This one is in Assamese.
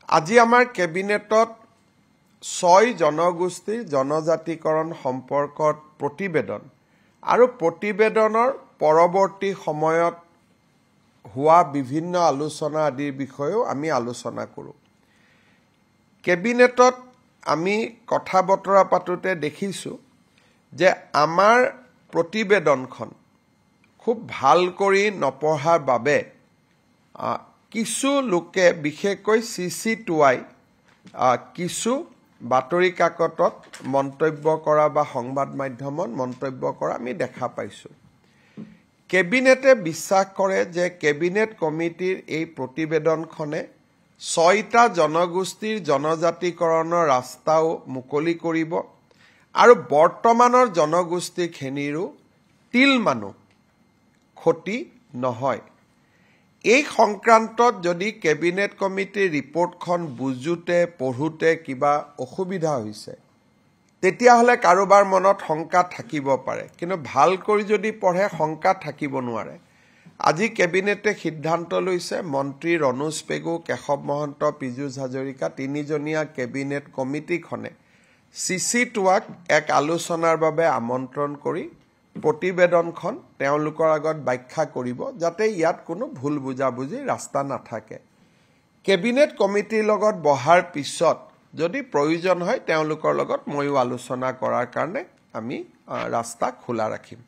আজি আমাৰ কেবিনেটত 6 জনগোষ্ঠীৰ জনজাতিকৰণ সম্পৰ্কত প্ৰতিবেদন আৰু প্ৰতিবেদনৰ পৰৱৰ্তী সময়ত হোৱা বিভিন্ন আলোচনা আদিৰ বিষয়েও আমি আলোচনা কৰোঁ। কেবিনেটত আমি কথা বতৰা পাতোতে দেখিছোঁ যে আমাৰ প্ৰতিবেদনখন খুব ভাল কৰি নপঢ়াৰ বাবে কিছু লোকে বিশেষকৈ CC2I কিছু বাতৰি কাকতত মন্তব্য কৰা বা সংবাদ মাধ্যমত মন্তব্য কৰা আমি দেখা পাইছোঁ। কেবিনেটে বিশ্বাস কৰে যে কেবিনেট কমিটিৰ এই প্ৰতিবেদনখনে 6টা জনগোষ্ঠীৰ জনজাতিকৰণৰ ৰাস্তাও মুকলি কৰিব আৰু বৰ্তমানৰ জনগোষ্ঠীখিনিৰো তিলমানো ক্ষতি নহয়। এই সংক্ৰান্তত যদি কেবিনেট কমিটিৰ ৰিপৰ্টখন বুজোতে পঢ়োতে কিবা অসুবিধা হৈছে তেতিয়াহ'লে কাৰোবাৰ মনত শংকা থাকিব পাৰে, কিন্তু ভাল কৰি যদি পঢ়ে শংকা থাকিব নোৱাৰে। আজি কেবিনেটে সিদ্ধান্ত লৈছে মন্ত্ৰী ৰণোজ পেগু, কেশৱ মহন্ত, পীযুষ হাজৰিকা তিনিজনীয়া কেবিনেট কমিটিখনে CC2Iক এক আলোচনাৰ বাবে আমন্ত্ৰণ কৰি প্ৰতিবেদনখন তেওঁলোকৰ আগত ব্যাখ্যা কৰিব যাতে ইয়াত কোনো ভুল বুজাবুজি ৰাস্তা নাথাকে। কেবিনেট কমিটিৰ লগত বহাৰ পিছত যদি প্ৰয়োজন হয় তেওঁলোকৰ লগত ময়ো আলোচনা কৰাৰ কাৰণে আমি ৰাস্তা খোলা ৰাখিম।